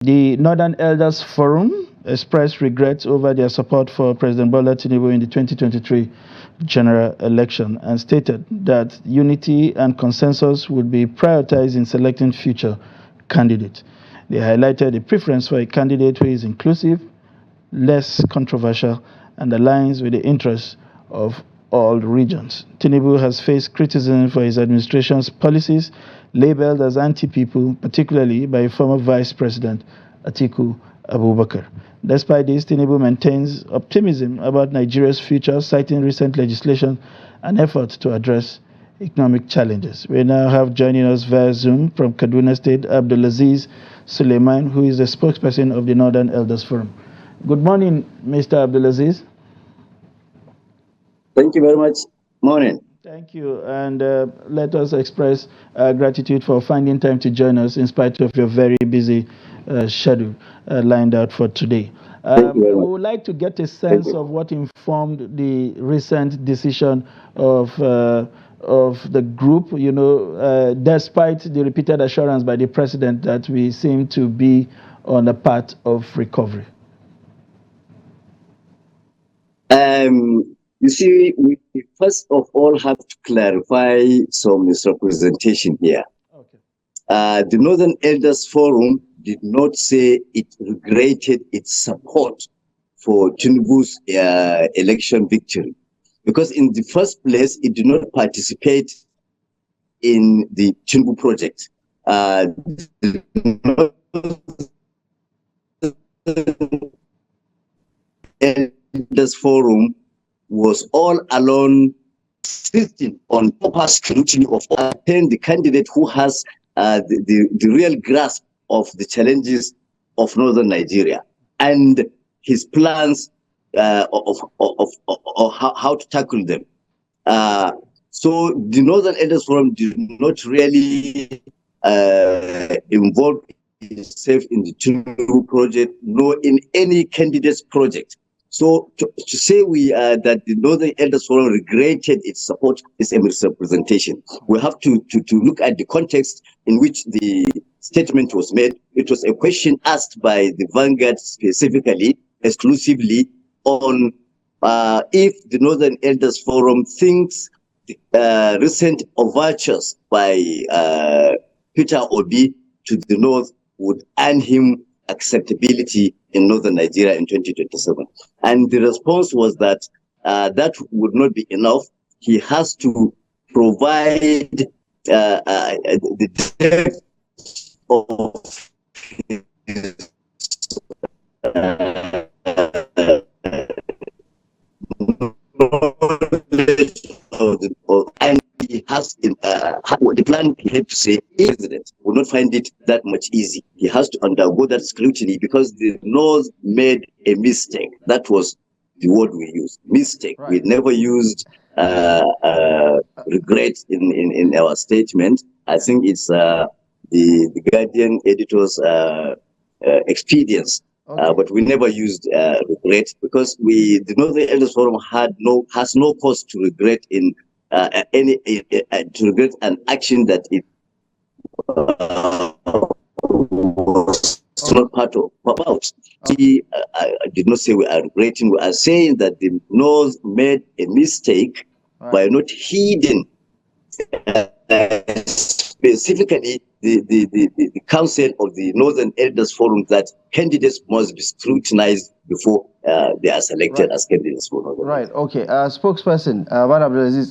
The Northern Elders Forum expressed regrets over their support for President Bola Tinubu in the 2023 general election and stated that unity and consensus would be prioritized in selecting future candidates. They highlighted a preference for a candidate who is inclusive, less controversial, and aligns with the interests of all regions. Tinubu has faced criticism for his administration's policies, labeled as anti-people, particularly by former Vice President Atiku Abubakar. Despite this, Tinubu maintains optimism about Nigeria's future, citing recent legislation and efforts to address economic challenges. We now have joining us via Zoom from Kaduna State, Abdulazeez Suleiman, who is the spokesperson of the Northern Elders Forum. Good morning, Mr. Abdulazeez. Thank you very much. Morning. Thank you, and let us express gratitude for finding time to join us in spite of your very busy schedule lined out for today. We would like to get a sense of what informed the recent decision of the group, despite the repeated assurance by the president that we seem to be on a path of recovery. You see, we first of all have to clarify some misrepresentation here. Okay. The Northern Elders Forum did not say it regretted its support for Tinubu's election victory, because in the first place, it did not participate in the Tinubu project. The Elders Forum was all alone insisting on proper scrutiny of the candidate who has the real grasp of the challenges of northern Nigeria and his plans of how to tackle them. So the Northern Elders Forum did not really involve itself in the Tinubu project, nor in any candidate's project. So to say that the Northern Elders Forum regretted its support is a misrepresentation. We have to look at the context in which the statement was made. It was a question asked by the Vanguard specifically, exclusively, on if the Northern Elders Forum thinks recent overtures by Peter Obi to the north would earn him acceptability in northern Nigeria in 2027. And the response was that that would not be enough. He has to provide the depth of and he has the plan he had to say president will not find it that much easy. He has to undergo that scrutiny because the North made a mistake. That was the word we used, mistake. Right. We never used regret in our statement. I think it's the Guardian editor's experience. Okay. But we never used regret because the Northern Elders Forum has no cause to regret in to regret an action that it was not part of. About. Okay. I did not say we are regretting. We are saying that the North made a mistake by not heeding specifically the council of the Northern Elders Forum that candidates must be scrutinized before they are selected as candidates for Northern Right. Okay. Spokesperson,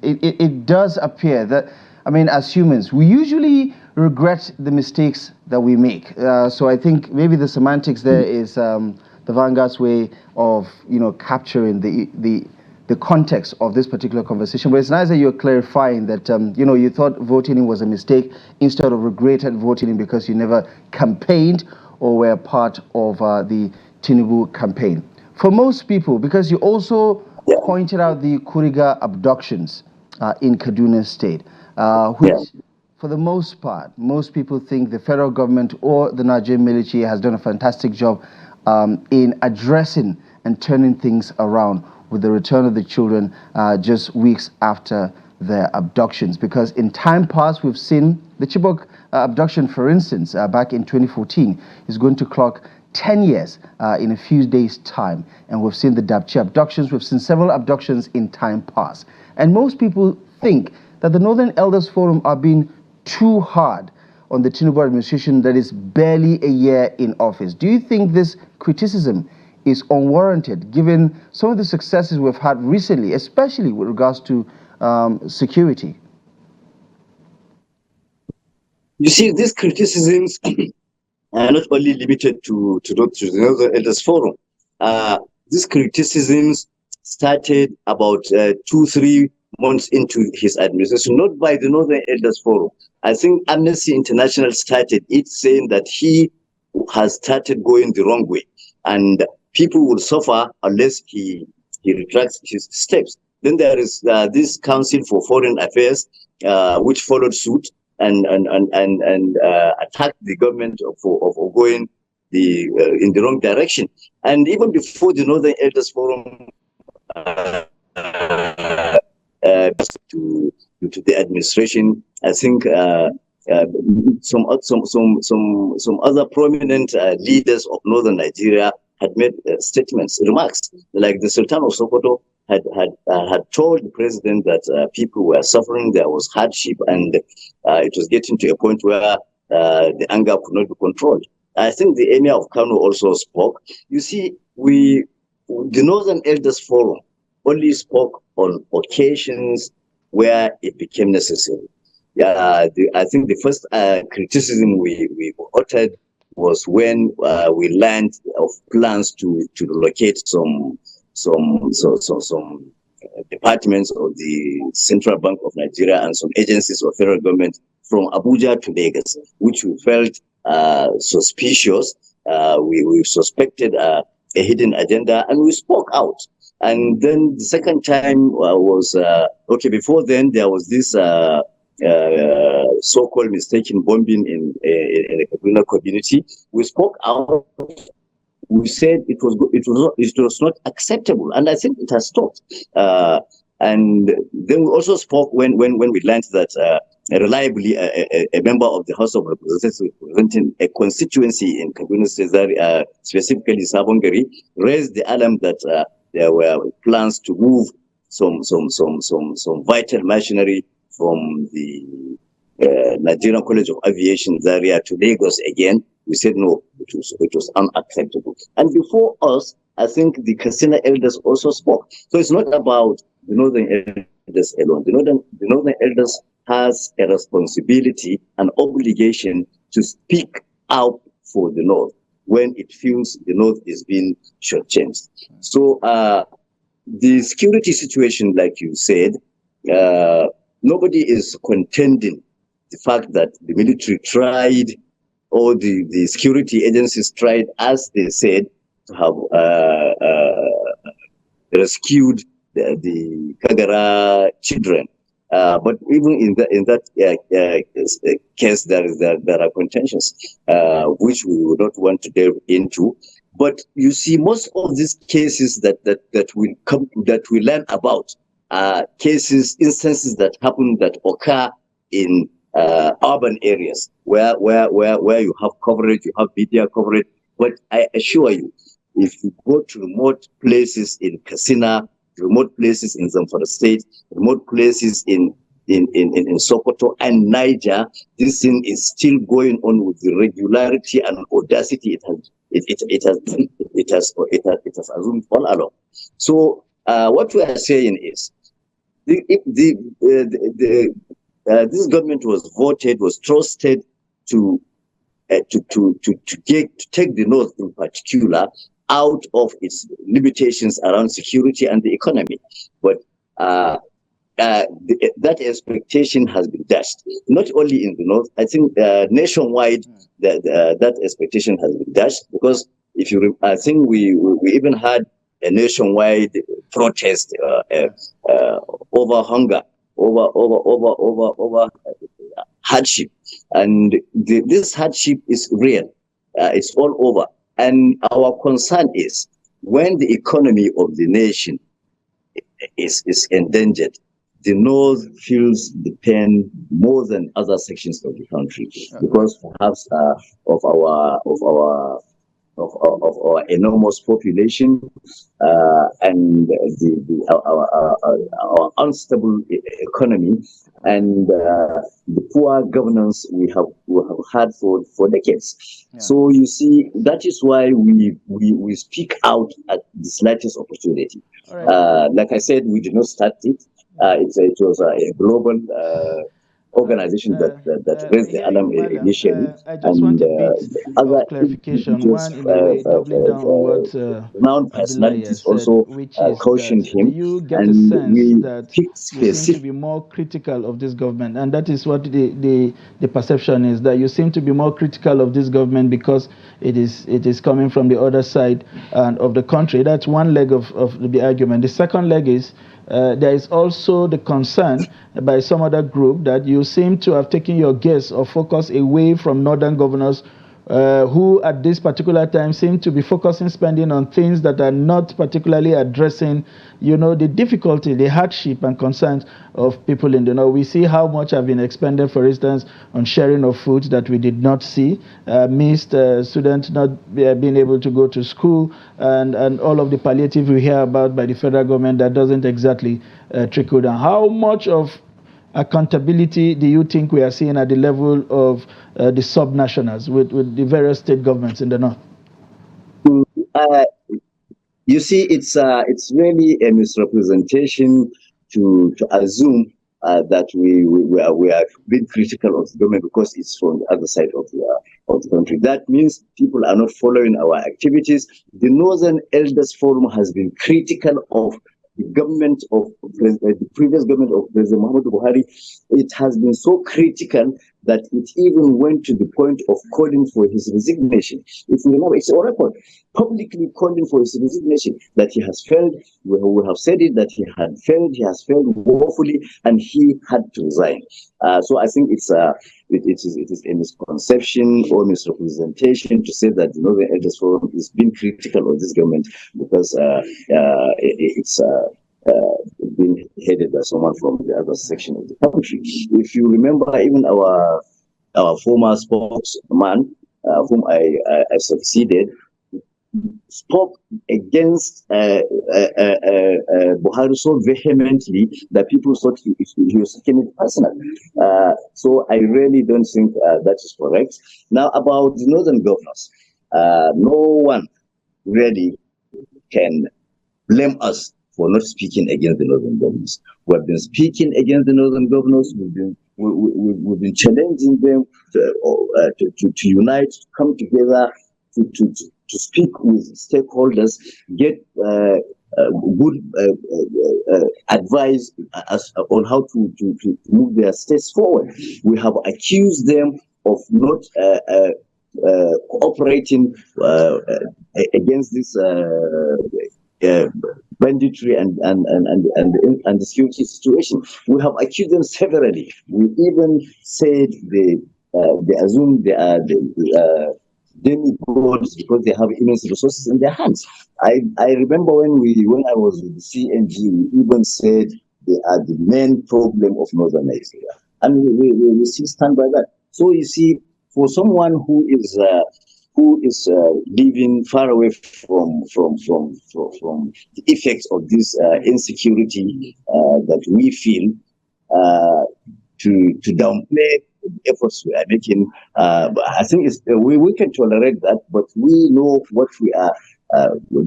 it does appear that, I mean, as humans, we usually regret the mistakes that we make. So I think maybe the semantics there is the Vanguard's way of, capturing the context of this particular conversation. But it's nice that you're clarifying that, you thought voting in was a mistake instead of regretted voting in because you never campaigned or were part of the Tinubu campaign. For most people, because you also pointed out the Kuriga abductions in Kaduna State, which for the most part, most people think the federal government or the Nigerian military has done a fantastic job in addressing and turning things around with the return of the children just weeks after their abductions? Because in time past, we've seen the Chibok abduction, for instance, back in 2014, is going to clock 10 years in a few days' time. And we've seen the Dapchi abductions. We've seen several abductions in time past. And most people think that the Northern Elders Forum are being too hard on the Tinubu administration that is barely a year in office. Do you think this criticism is unwarranted, given some of the successes we've had recently, especially with regards to security? You see, these criticisms are not only limited to the Northern Elders Forum. These criticisms started about 2-3 months into his administration, not by the Northern Elders Forum. I think Amnesty International started it, saying that he has started going the wrong way, and people will suffer unless he retracts his steps. Then there is this Council for Foreign Affairs, which followed suit and attacked the government for going in the wrong direction. And even before the Northern Elders Forum to the administration, I think some other prominent leaders of northern Nigeria had made statements, remarks, like the Sultan of Sokoto had told the president that people were suffering, there was hardship, and it was getting to a point where the anger could not be controlled. I think the Emir of Kano also spoke. You see, the Northern Elders Forum only spoke on occasions where it became necessary. I think the first criticism we uttered was when we learned of plans to relocate some departments of the Central Bank of Nigeria and some agencies of federal government from Abuja to Lagos, which we felt suspicious. We suspected a hidden agenda, and we spoke out. And then the second time was okay. Before then, there was this so-called mistaken bombing in the Kaduna community. We spoke out. We said it was not acceptable, and I think it has stopped. And then we also spoke when we learned that reliably a member of the House of Representatives representing a constituency in Kaduna State, specifically Sabongari, raised the alarm that there were plans to move some vital machinery from the Nigerian College of Aviation Zaria to Lagos again. We said no, it was unacceptable. And before us, I think the Katsina elders also spoke. So it's not about the Northern Elders alone. The Northern Elders has a responsibility, an obligation to speak out for the North when it feels the North is being shortchanged. So the security situation, like you said, nobody is contending the fact that the military tried, or the security agencies tried, as they said, to have rescued the Kagara children. But even in that case, there are contentions, which we would not want to delve into. But you see, most of these cases that we learn about are instances that happen, that occur in urban areas where you have coverage, you have media coverage. But I assure you, if you go to remote places in Katsina, remote places in Zamfara State, remote places in Sokoto and Niger, this thing is still going on with the regularity and audacity it has assumed all along. So what we are saying is, this government was trusted to take the North in particular out of its limitations around security and the economy. But that expectation has been dashed, not only in the North. I think nationwide that expectation has been dashed, because I think we even had a nationwide protest over hunger, over hardship, and this hardship is real. It's all over, and our concern is when the economy of the nation is endangered, the North feels the pain more than other sections of the country because perhaps of our enormous population and our unstable economy and the poor governance we have had for decades. Yeah. So you see, that is why we speak out at the slightest opportunity. Right. Like I said, we did not start it. It was a global organization that raised the alarm initially. I just want a bit of clarification. One, in a way, doubling down on what renowned personalities said, also which is cautioned that, him. do you get a sense that you seem to specific be more critical of this government? And that is what the perception is, that you seem to be more critical of this government because it is coming from the other side of the country. That's one leg of the argument. The second leg is there is also the concern by some other group that you seem to have taken your gaze or focus away from northern governors who at this particular time seem to be focusing spending on things that are not particularly addressing, the difficulty, the hardship and concerns of people in the north. We see how much have been expended, for instance, on sharing of food that we did not see, missed students not being able to go to school, and all of the palliative we hear about by the federal government that doesn't exactly trickle down. How much of accountability do you think we are seeing at the level of the subnationals with the various state governments in the north? You see, it's really a misrepresentation to assume that we are being critical of the government because it's from the other side of the country. That means people are not following our activities. The Northern Elders Forum has been critical of the government of the previous government of President Muhammadu Buhari. It has been so critical that it even went to the point of calling for his resignation. If you remember, it's a record, publicly calling for his resignation, that he has failed. We have said it, that he has failed woefully, and he had to resign. So I think it is a misconception or misrepresentation to say that the Northern Elders Forum is being critical of this government because it's being headed by someone from the other section of the country. If you remember, even our former spokesman, whom I succeeded, spoke against Buhari so vehemently that people thought he was taking it personal. So I really don't think that is correct. Now, about the northern governors, no one really can blame us for not speaking against the northern governors. We have been speaking against the northern governors. We've been challenging them to unite, to come together, to speak with stakeholders, get good advice on how to move their states forward. We have accused them of not cooperating against this banditry and the security situation. We have accused them severally. We even said they assume they are demigods because they have immense resources in their hands. I remember when I was with the CNG, we even said they are the main problem of northern Nigeria, and we still stand by that. So you see, for someone who is living far away from the effects of this insecurity that we feel, to downplay the efforts we are making, I think we can tolerate that, but we know what we are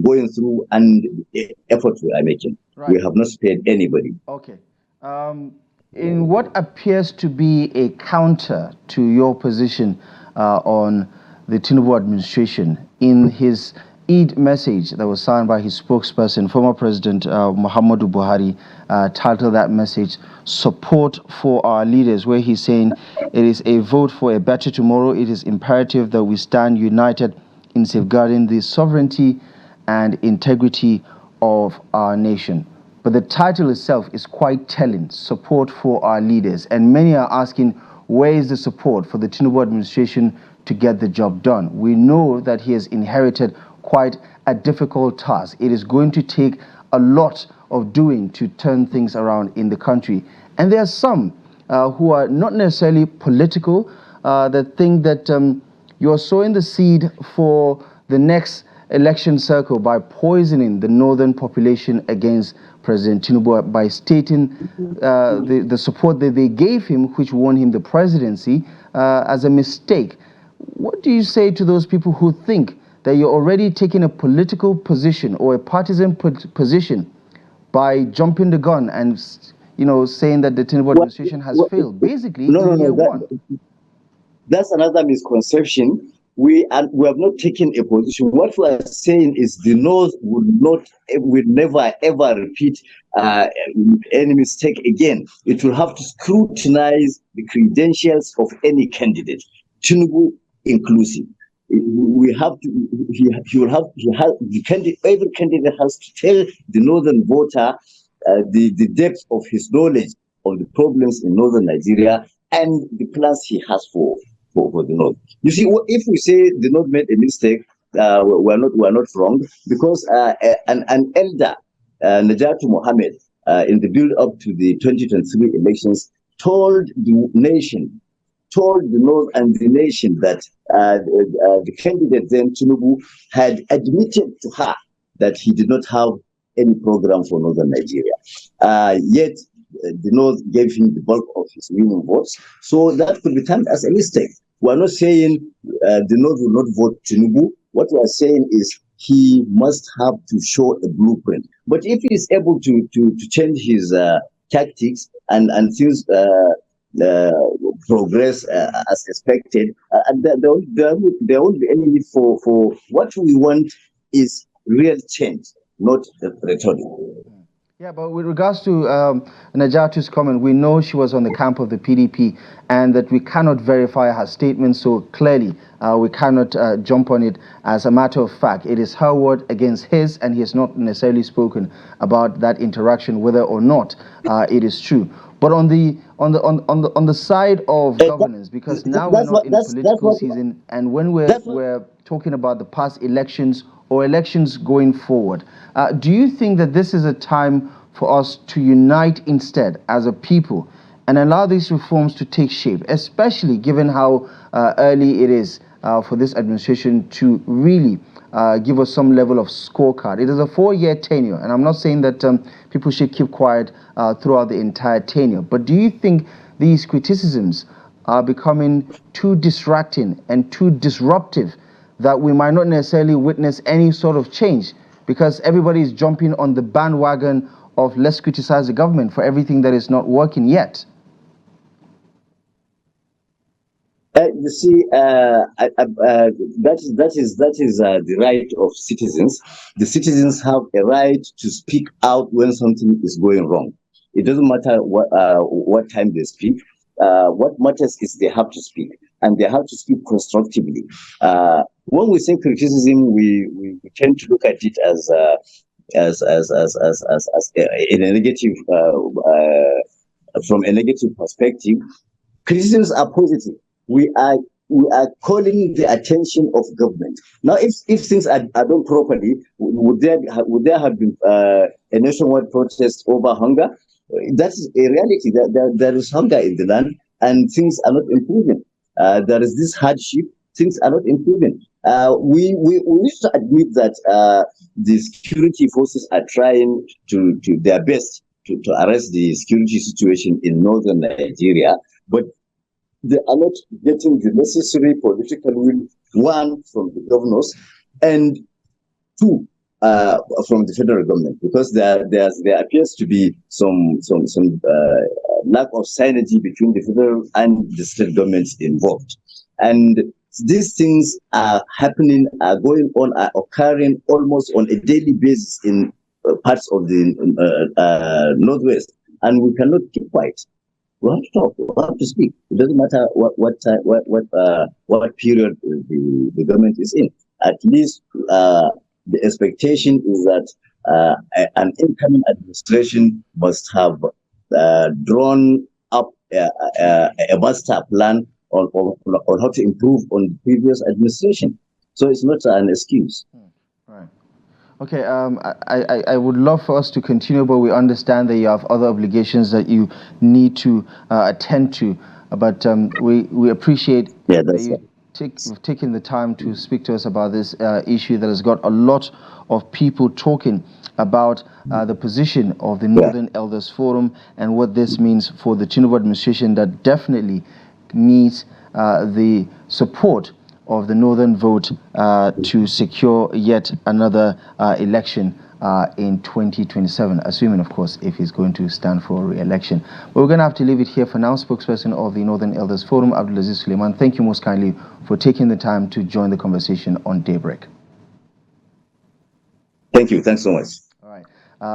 going through and the efforts we are making. Right. We have not spared anybody. Okay. In what appears to be a counter to your position on the Tinubu administration, in his Eid message that was signed by his spokesperson, former President Muhammadu Buhari, titled that message "Support for Our Leaders," where he's saying it is a vote for a better tomorrow. It is imperative that we stand united in safeguarding the sovereignty and integrity of our nation. But the title itself is quite telling, "Support for Our Leaders." And many are asking, where is the support for the Tinubu administration to get the job done? We know that he has inherited quite a difficult task. It is going to take a lot of doing to turn things around in the country. And there are some who are not necessarily political that think that you're sowing the seed for the next election circle by poisoning the northern population against President Tinubu by stating the support that they gave him, which won him the presidency, as a mistake. What do you say to those people who think that you're already taking a political position or a partisan position by jumping the gun and, you know, saying that the Tinubu administration has failed? Basically, that's another misconception. We have not taken a position. What we are saying is the North will never ever repeat any mistake again. It will have to scrutinize the credentials of any candidate, Tinubu inclusive. We have to. Every candidate has to tell the northern voter the depth of his knowledge of the problems in northern Nigeria and the plans he has for the North. You see, if we say the North made a mistake, we're not wrong, because an elder, Najatu Mohammed, in the build-up to the 2023 elections, told the North and the nation that the candidate then, Tinubu, had admitted to her that he did not have any program for northern Nigeria. Yet, the North gave him the bulk of his winning votes. So that could be termed as a mistake. We're not saying the North will not vote Tinubu. What we are saying is he must have to show a blueprint. But if he is able to change his tactics and things progress as expected, there won't be any need for what we want is real change, not rhetoric. Yeah, but with regards to Najatu's comment, we know she was on the camp of the PDP and that we cannot verify her statement so clearly. We cannot jump on it as a matter of fact. It is her word against his, and he has not necessarily spoken about that interaction, whether or not it is true. But on the side of governance, because now we're not in a political season, and when we're talking about the past elections or elections going forward, do you think that this is a time for us to unite instead as a people and allow these reforms to take shape, especially given how early it is for this administration to really give us some level of scorecard? It is a 4-year tenure, and I'm not saying that people should keep quiet throughout the entire tenure, but do you think these criticisms are becoming too distracting and too disruptive that we might not necessarily witness any sort of change because everybody is jumping on the bandwagon of let's criticize the government for everything that is not working yet? You see, that is the right of citizens. The citizens have a right to speak out when something is going wrong. It doesn't matter what time they speak. What matters is they have to speak, and they have to speak constructively. When we say criticism, we tend to look at it as in a negative, from a negative perspective. Criticisms are positive. We are calling the attention of government. Now, if things are done properly, would there have been a nationwide protest over hunger? That's a reality. There is hunger in the land, and things are not improving. There is this hardship. Things are not improving. We need to admit that the security forces are trying to their best to arrest the security situation in northern Nigeria, but they are not getting the necessary political will, one, from the governors, and two, from the federal government, because there appears to be some lack of synergy between the federal and the state governments involved. And these things are happening, are going on, are occurring almost on a daily basis in parts of the Northwest, and we cannot keep quiet. We have to talk. We have to speak. It doesn't matter what period the government is in. At least the expectation is that an incoming administration must have drawn up a master plan on how to improve on the previous administration. So it's not an excuse. Right. Okay, I would love for us to continue, but we understand that you have other obligations that you need to attend to. But we appreciate that you've taken the time to speak to us about this issue that has got a lot of people talking about the position of the Northern Elders Forum and what this means for the Tinubu administration that definitely needs the support of the Northern vote to secure yet another election in 2027, assuming, of course, if he's going to stand for re-election. But we're going to have to leave it here for now. Spokesperson of the Northern Elders Forum, Abdulazeez Suleiman, thank you most kindly for taking the time to join the conversation on Daybreak. Thank you. Thanks so much.